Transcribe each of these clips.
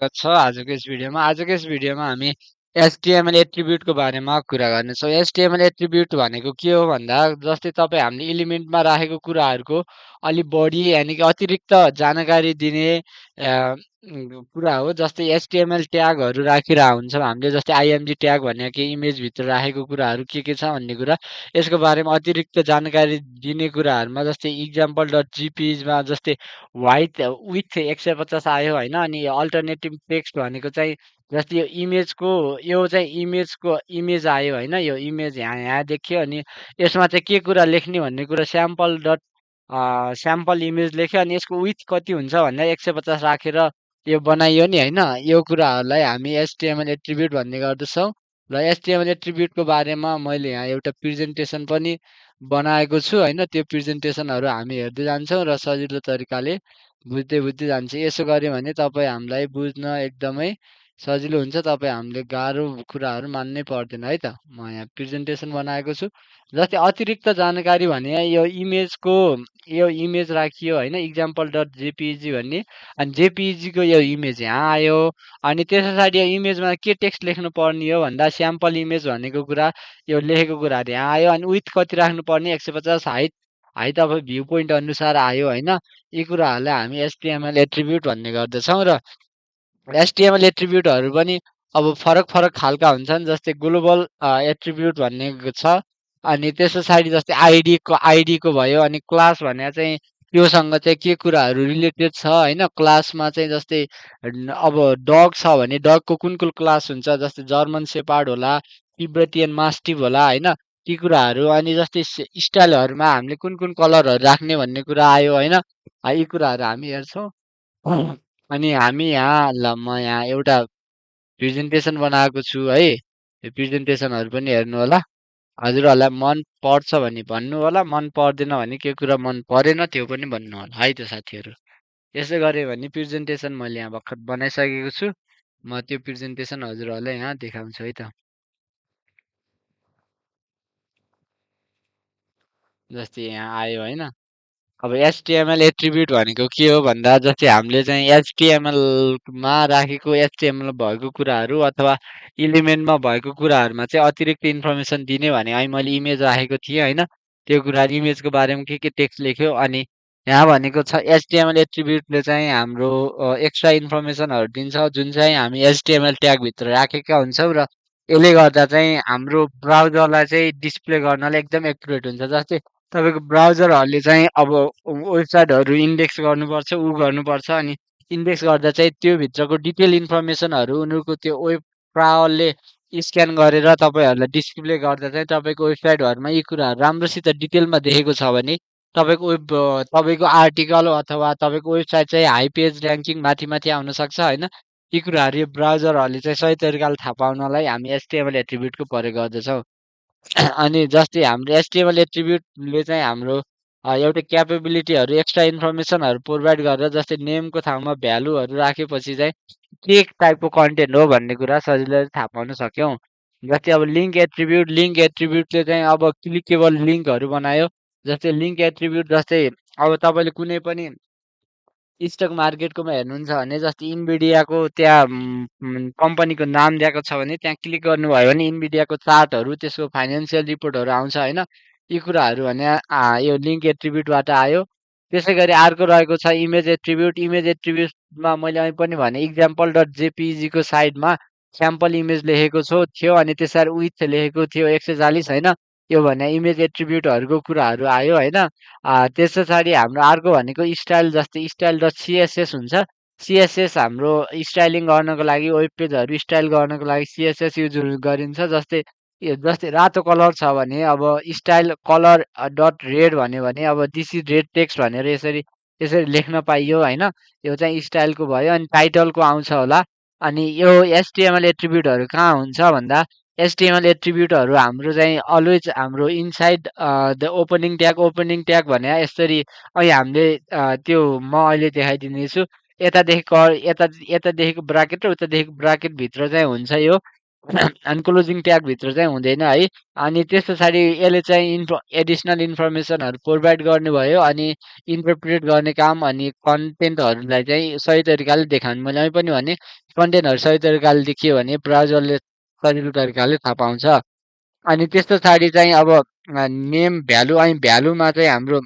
स्वागत छ आजको यस भिडियोमा। आजको यस भिडियोमा हामी एचटिएमएल एट्रिब्युटको बारेमा कुरा गर्नेछौँ। एचटिएमएल एट्रिब्युट भनेको के हो भन्दा जस्तै तपाईँ हामीले एलिमेन्टमा राखेको कुराहरूको अलिक बढी यानि कि अतिरिक्त जानकारी दिने कुरा हो। जस्तै एचटिएमएल ट्यागहरू राखिरहेको हुन्छौँ हामीले, जस्तै आइएमजी ट्याग भनेको के इमेजभित्र राखेको कुराहरू के छ भन्ने कुरा, यसको बारेमा अतिरिक्त जानकारी दिने कुराहरूमा जस्तै इक्जाम्पल डट जिपिईमा जस्तै वाइट विथ 150 आयो होइन। अनि अल्टरनेटिभ टेक्स्ट भनेको चाहिँ जस्तै यो इमेजको यो चाहिँ इमेज आयो होइन। यो इमेज यहाँ देखियो अनि यसमा चाहिँ के कुरा लेख्ने भन्ने कुरा स्याम्पल इमेज लेख्यो अनि यसको विथ कति हुन्छ भन्दा 150 राखेर यो बनाइयो नि होइन। यो कुराहरूलाई हामी एचटिएमएल एट्रिब्युट भन्ने गर्दछौँ। र एचटिएमएल एट्रिब्युटको बारेमा मैले यहाँ एउटा प्रेजेन्टेसन पनि बनाएको छु होइन। त्यो प्रेजेन्टेसनहरू हामी हेर्दै जान्छौँ र सजिलो तरिकाले बुझ्दै जान्छ। यसो गऱ्यो भने तपाईँ हामीलाई बुझ्न एकदमै सजिलो हुन्छ। तपाईँ हामीले गाह्रो कुराहरू मान्नै पर्दैन है त। म यहाँ प्रेजेन्टेसन बनाएको छु। जस्तै अतिरिक्त जानकारी भने यो इमेज राखियो होइन, इक्जाम्पल डट जेपिइजी भन्ने। अनि जेपिइजीको यो इमेज यहाँ आयो अनि त्यस पछाडि यो इमेजमा के टेक्स्ट लेख्नु पर्ने हो भन्दा स्याम्पल इमेज भनेको कुरा यो लेखेको कुराहरू यहाँ आयो। अनि विथ कति राख्नुपर्ने 150, हाइट अब भ्यू पोइन्ट अनुसार आयो होइन। यी कुराहरूलाई हामी एचटिएमएल एट्रिब्युट भन्ने गर्दछौँ। र एचटिएमएल एट्रिब्युटहरू पनि अब फरक फरक खालका हुन्छन्। जस्तै ग्लोबल एट्रिब्युट भन्ने छ। अनि त्यस पछाडि जस्तै आइडीको भयो। अनि क्लास भनेर चाहिँ त्योसँग चाहिँ के कुराहरू रिलेटेड छ होइन। क्लासमा चाहिँ जस्तै अब डग छ भने डगको कुन क्लास हुन्छ, जस्तै जर्मन सेपार्ड होला, तिब्बतियन मास्टिफ होला होइन। ती कुराहरू अनि जस्तै स्टाइलहरूमा हामीले कुन कलरहरू राख्ने भन्ने कुरा आयो होइन। यी कुराहरू हामी हेर्छौँ। अनि हामी यहाँ म यहाँ एउटा प्रेजेन्टेसन बनाएको छु है। यो प्रेजेन्टेसनहरू पनि हेर्नु होला। हजुरहरूलाई मन पर्छ भने भन्नु होला, मन पर्दैन भने के कुरा मन परेन त्यो पनि भन्नु होला है त साथीहरू। यसो गऱ्यो भने प्रेजेन्टेसन मैले यहाँ भर्खर बनाइसकेको छु। म त्यो प्रेजेन्टेसन हजुरहरूलाई यहाँ देखाउँछु है त। जस्तै यहाँ आयो होइन। अब एचटिएमएल एट्रिब्युट भनेको के हो भन्दा जस्तै हामीले चाहिँ एचटिएमएलमा राखेको एचटिएमएल भएको कुराहरू अथवा इलिमेन्टमा भएको कुराहरूमा चाहिँ अतिरिक्त इन्फर्मेसन दिने भने अहिले मैले इमेज राखेको थिएँ होइन। त्यो कुरा इमेजको बारेमा के टेक्स्ट लेख्यो। अनि यहाँ भनेको छ एचटिएमएल एट्रिब्युटले चाहिँ हाम्रो एक्स्ट्रा इन्फर्मेसनहरू दिन्छ जुन चाहिँ हामी एचटिएमएल ट्यागभित्र राखेका हुन्छौँ। र यसले गर्दा चाहिँ हाम्रो ब्राउजरलाई चाहिँ डिस्प्ले गर्नलाई एकदम एक्युरेट हुन्छ। जस्तै तपाईँको ब्राउजरहरूले चाहिँ अब वेबसाइटहरू इन्डेक्स गर्नुपर्छ गर्नुपर्छ। अनि इन्डेक्स गर्दा चाहिँ त्यो भित्रको डिटेल इन्फर्मेसनहरू उनीहरूको त्यो वेब क्रावलले स्क्यान गरेर तपाईँहरूलाई डिस्प्ले गर्दा चाहिँ तपाईँको वेबसाइटहरूमा यी कुराहरू राम्रोसित डिटेलमा देखेको छ भने तपाईँको आर्टिकल अथवा तपाईँको वेबसाइट चाहिँ हाई पेज ऱ्याङ्किङ माथि माथि आउन सक्छ होइन। यी कुराहरू यो ब्राउजरहरूले चाहिँ सही तरिकाले थाहा पाउनलाई हामी एचटिएमएल एट्रिब्युटको प्रयोग गर्दछौँ। अनि जस्तै हाम्रो एचटिएमएल एट्रिब्युटले चाहिँ हाम्रो एउटा क्यापेबिलिटीहरू एक्स्ट्रा इन्फर्मेसनहरू प्रोभाइड गरेर जस्तै नेमको ठाउँमा भ्यालुहरू राखेपछि चाहिँ के टाइपको कन्टेन्ट हो भन्ने कुरा सजिलै थाहा पाउन सक्यौँ। जस्तै अब लिङ्क एट्रिब्युटले चाहिँ अब क्लिकेबल लिङ्कहरू बनायो। जस्तै लिङ्क एट्रिब्युट जस्तै अब तपाईँले कुनै पनि स्टक मार्केटकोमा हेर्नुहुन्छ भने जस्तै इन्भिडियाको त्यहाँ कम्पनीको नाम दिएको छ भने त्यहाँ क्लिक गर्नुभयो भने इन्भिडियाको चार्टहरू त्यसको फाइनेन्सियल रिपोर्टहरू आउँछ होइन। यी कुराहरू भने यो लिङ्क एट्रिब्युटबाट आयो। त्यसै गरी अर्को रहेको छ इमेज एट्रिब्युट। इमेज एट्रिब्युटमा मैले अहिले पनि भने इक्जाम्पल डट जेपिइजीको साइडमा स्याम्पल इमेज लेखेको थियो अनि त्यसरी विथ लेखेको थियो 140 होइन। यो भने इमेज एट्रिब्युटहरूको कुराहरू आयो होइन। त्यस पछाडि हाम्रो अर्को भनेको स्टाइल। जस्तै स्टाइल डट सिएसएस हुन्छ। सिएसएस हाम्रो स्टाइलिङ गर्नको लागि वेब पेजहरू स्टाइल गर्नको लागि सिएसएस युज गरिन्छ। जस्तै रातो कलर छ भने अब स्टाइल कलर डट रेड भन्यो भने अब दिस इज रेड टेक्स्ट भनेर यसरी यसरी लेख्न पाइयो होइन। यो चाहिँ स्टाइलको भयो। अनि टाइटलको आउँछ होला। अनि यो एचटिएमएल एट्रिब्युटहरू कहाँ हुन्छ भन्दा एचटिएमएल एट्रिब्युटहरू हाम्रो चाहिँ अलवेज हाम्रो इनसाइड द ओपनिङ ट्याग भने यसरी अहिले हामीले त्यो म अहिले देखाइदिनेछु। यतादेखि यतादेखिको ब्राकेट र उतादेखिको ब्राकेटभित्र चाहिँ हुन्छ यो अनि क्लोजिङ ट्यागभित्र चाहिँ हुँदैन है। अनि त्यस पछाडि यसले चाहिँ एडिसनल इन्फर्मेसनहरू प्रोभाइड गर्ने भयो। अनि इन्टरप्रेट गर्ने काम अनि कन्टेन्टहरूलाई चाहिँ सही तरिकाले देखाउने। मैले अघि पनि भने कन्टेन्टहरू सही तरिकाले देखियो भने ब्राउजरले सजिलो तरिकाले थाहा पाउँछ। अनि त्यस पछाडि चाहिँ अब नेम भ्यालु अनि भ्यालुमा चाहिँ हाम्रो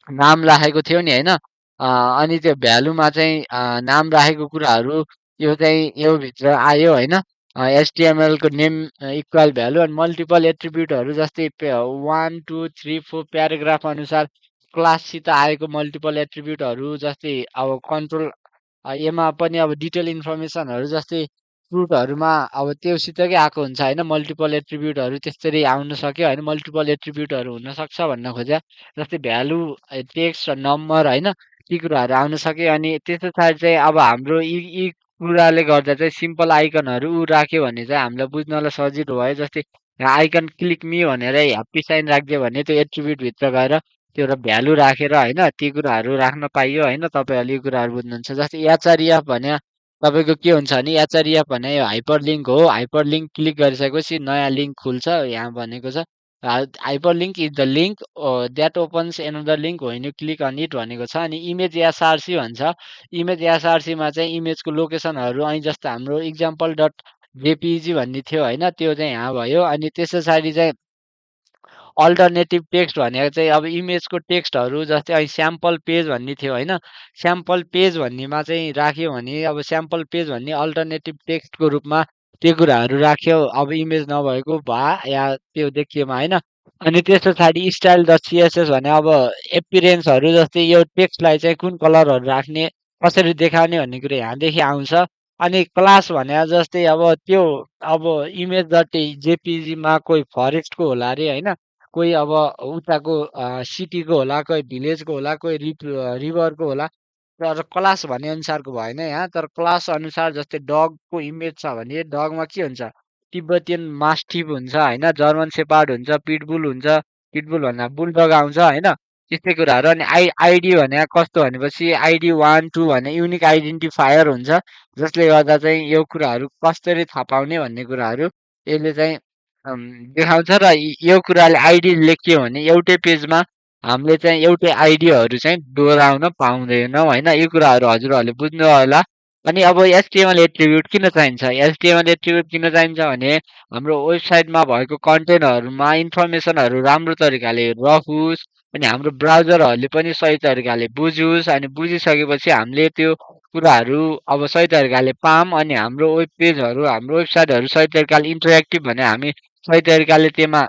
नाम राखेको थियो नि होइन। अनि त्यो भ्यालुमा चाहिँ नाम राखेको कुराहरू यो चाहिँ यो भित्र आयो होइन। एचटिएमएलको नेम इक्वल भ्यालु अनि मल्टिपल एट्रिब्युटहरू जस्तै 1 2 3 4 प्याराग्राफ अनुसार क्लाससित आएको मल्टिपल एट्रिब्युटहरू जस्तै अब कन्ट्रोल यसमा पनि अब डिटेल इन्फर्मेसनहरू जस्तै फ्रुटहरूमा अब त्योसितकै आएको हुन्छ होइन। मल्टिपल एट्रिब्युटहरू त्यसरी आउन सक्यो होइन। मल्टिपल एट्रिब्युटहरू हुनसक्छ भन्न खोजेँ। जस्तै भ्यालु टेक्स्ट र नम्बर होइन ती कुराहरू आउन सक्यो। अनि त्यस पछाडि चाहिँ अब हाम्रो यी यी कुराले गर्दा चाहिँ सिम्पल आइकनहरू राख्यो भने चाहिँ हामीलाई बुझ्नलाई सजिलो भयो। जस्तै आइकन क्लिक मी भनेर ह्याप्पी साइन राखिदियो भने त्यो एट्रिब्युटभित्र गएर त्यो एउटा भ्यालु राखेर होइन ती कुराहरू राख्न पाइयो होइन। तपाईँहरूले यो कुराहरू बुझ्नुहुन्छ। जस्तै एचआरएफ भने तपाईँको के हुन्छ भने एचआरएफ भने यो हाइपर लिङ्क हो। हाइपर लिङ्क क्लिक गरिसकेपछि नयाँ लिङ्क खुल्छ यहाँ भनेको छ। Hyperlink is the link that opens another link when you click on it भनेको छ। अनि इमेज एसआरसी भन्छ। इमेज एसआरसीमा चाहिँ इमेजको लोकेसनहरू અહીં जस्तो हाम्रो इक्जाम्पल डट जेपिजी भन्ने थियो होइन त्यो चाहिँ यहाँ भयो। अनि त्यस पछाडि चाहिँ अल्टरनेटिभ टेक्स्ट भनेको चाहिँ अब इमेजको टेक्स्टहरू जस्तै અહીં स्याम्पल पेज भन्ने थियो होइन। स्याम्पल पेज भन्नेमा चाहिँ राख्यो भने अब स्याम्पल पेज भन्ने अल्टरनेटिभ टेक्स्टको रूपमा त्यो कुराहरू राख्यो अब इमेज नभएको भए या त्यो देखिएमा होइन। अनि त्यस पछाडि स्टाइल डट सिएसएस भने अब एपिरेन्सहरू जस्तै यो टेक्स्टलाई चाहिँ कुन कलरहरू राख्ने कसरी देखाउने भन्ने कुरो यहाँदेखि आउँछ। अनि क्लास भने जस्तै अब त्यो अब इमेज डट जेपिजीमा कोही फरेस्टको होला अरे होइन। कोही अब उताको सिटीको होला कोही भिलेजको होला कोही रिभरको होला। तर क्लास भने अनुसारको भएन यहाँ। तर क्लास अनुसार जस्तै डगको इमेज छ भने डगमा के हुन्छ तिब्बतियन मास्टिफ हुन्छ होइन। जर्मन सेपार्ड हुन्छ पिटबुल हुन्छ। पिटबुल भन्दा बुलडग आउँछ होइन। त्यस्तै कुराहरू। अनि आइडी भने कस्तो भनेपछि आइडी 1 2 भने युनिक आइडेन्टिफायर हुन्छ। जसले गर्दा चाहिँ यो कुराहरू कसरी थाहा पाउने भन्ने कुराहरू यसले चाहिँ देखाउँछ। र यो कुराले आइडी लेखियो भने एउटै पेजमा हामीले चाहिँ एउटै आइडीहरू चाहिँ दोहोऱ्याउन पाउँदैनौँ होइन। यो कुराहरू हजुरहरूले बुझ्नु होला। अनि अब एचटिएमएल एट्रिब्युट किन चाहिन्छ? एचटिएमएल एट्रिब्युट किन चाहिन्छ भने हाम्रो वेबसाइटमा भएको कन्टेन्टहरूमा इन्फर्मेसनहरू राम्रो तरिकाले रहोस्। अनि हाम्रो ब्राउजरहरूले पनि सही तरिकाले बुझोस्। अनि बुझिसकेपछि हामीले त्यो कुराहरू अब सही तरिकाले पाऊँ। अनि हाम्रो वेब पेजहरू हाम्रो वेबसाइटहरू सही तरिकाले इन्टरेक्टिभ भने हामी सही तरिकाले त्यसमा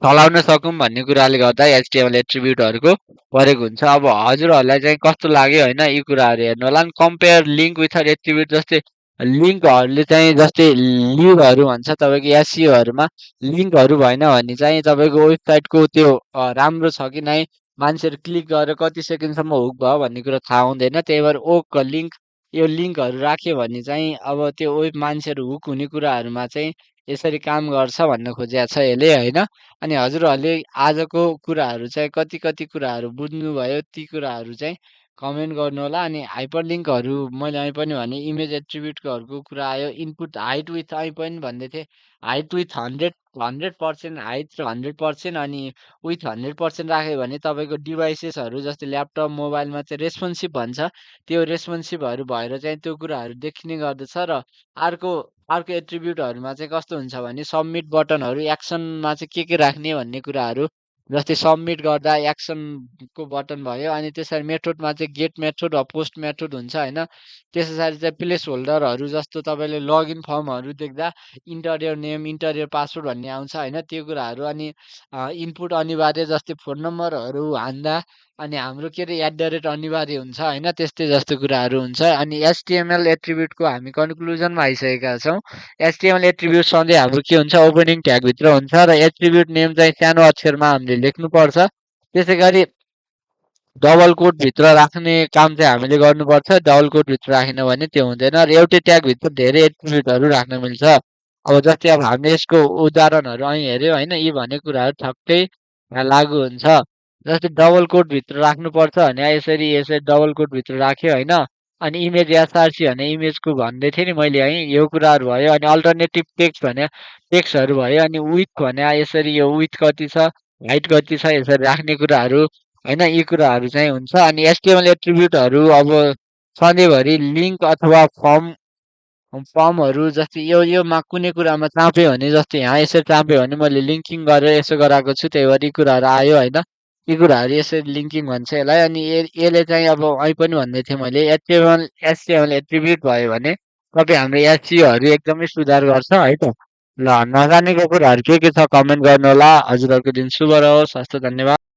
चलाउन सकौँ भन्ने कुराले गर्दा एचटिएमएल एट्रिब्युटहरूको प्रयोग हुन्छ। अब हजुरहरूलाई चाहिँ कस्तो लाग्यो होइन यी कुराहरू हेर्नु होला। नि कम्पेयर लिङ्क विथ एट्रिब्युट जस्तै लिङ्कहरूले चाहिँ जस्तै लिभहरू भन्छ तपाईँको एसइओहरूमा लिङ्कहरू भएन भने चाहिँ तपाईँको वेबसाइटको त्यो राम्रो छ कि नै मान्छेहरू क्लिक गरेर कति सेकेन्डसम्म हुक भयो भन्ने कुरो थाहा हुँदैन। त्यही भएर ओक लिङ्क यो लिङ्कहरू राख्यो भने चाहिँ अब त्यो वेब मान्छेहरू हुक हुने कुराहरूमा चाहिँ यसरी काम गर्छ भन्न खोजेको छ यसले होइन। अनि हजुरहरूले आजको कुराहरू चाहिँ कति कति कुराहरू बुझ्नुभयो ती कुराहरू चाहिँ कमेन्ट गर्नु होला। अनि हाइपर लिङ्कहरू मैले અહીં पनि भने इमेज एट्रिब्युटकोहरूको कुरा आयो। इनपुट हाइट विथ અહીં पनि भन्दै थिएँ हाइट विथ 100% हाइट र 100% अनि विथ 100% राख्यो भने तपाईँको डिभाइसेसहरू जस्तै ल्यापटप मोबाइलमा चाहिँ रेस्पोन्सिभ भन्छ। त्यो रेस्पोन्सिभहरू भएर चाहिँ त्यो कुराहरू देखिने गर्दछ। र अर्को अर्को एट्रिब्युटहरूमा चाहिँ कस्तो हुन्छ भने सबमिट बटनहरू एक्सनमा चाहिँ के राख्ने भन्ने कुराहरू जस्तै सबमिट गर्दा एक्सनको बटन भयो। अनि त्यसरी मेथडमा चाहिँ गेट मेथड र पोस्ट मेथड हुन्छ होइन। त्यस पछाडि चाहिँ प्लेस होल्डरहरू जस्तो तपाईँले लगइन फर्महरू देख्दा इन्टर नेम इन्टर पासवर्ड भन्ने आउँछ होइन त्यो कुराहरू। अनि इनपुट अनिवार्य जस्तै फोन नम्बरहरू हान्दा अनि हाम्रो के अरे एट द रेट अनिवार्य हुन्छ होइन। त्यस्तै जस्तो कुराहरू हुन्छ। अनि एचटिएमएल एट्रिब्युटको हामी कन्क्लुजनमा आइसकेका छौँ। एचटिएमएल एट्रिब्युट सधैँ हाम्रो के हुन्छ ओपनिङ ट्यागभित्र हुन्छ। र एट्रिब्युट नेम चाहिँ सानो अक्षरमा हामीले लेख्नुपर्छ। त्यसै गरी डबल कोटभित्र राख्ने काम चाहिँ हामीले गर्नुपर्छ। डबल कोटभित्र राखेन भने त्यो हुँदैन। र एउटै ट्यागभित्र धेरै एट्रिब्युटहरू राख्न मिल्छ। अब जस्तै अब हामीले यसको उदाहरणहरू અહીં हेऱ्यौँ होइन। यी भनेको कुराहरू ठ्याक्कै यहाँ लागु हुन्छ। जस्तै डबल कोटभित्र राख्नुपर्छ भने यसरी यसरी डबल कोटभित्र राख्यो होइन। अनि इमेज एसआरसी भने इमेजको भन्दै थिएँ नि मैले है, यो कुराहरू भयो। अनि अल्टरनेटिभ टेक्स्ट भने टेक्स्टहरू भयो। अनि विड्थ भने यसरी यो विड्थ कति छ, हाइट कति छ, यसरी राख्ने कुराहरू होइन, यी कुराहरू चाहिँ हुन्छ। अनि एचटिएमएल एट्रिब्युटहरू अब सधैँभरि लिङ्क अथवा फर्महरू जस्तै योमा कुनै कुरामा चाप्यो भने, जस्तै यहाँ यसरी चाप्यो भने मैले लिङ्किङ गरेर यसो गराएको छु, त्यही भएर यी कुराहरू आयो होइन। यी कुराहरू यसरी लिङ्किङ भन्छ यसलाई। अनि यसले चाहिँ अब अहिले पनि भन्दै थिएँ मैले, एचटिएमएल एट्रिब्युट भयो भने तपाईँ हाम्रो एसइओहरू एकदमै सुधार गर्छ है त। ल, नजानेको कुराहरू के छ कमेन्ट गर्नु होला। हजुरहरूको दिन शुभ रहोस्। हस्त, धन्यवाद।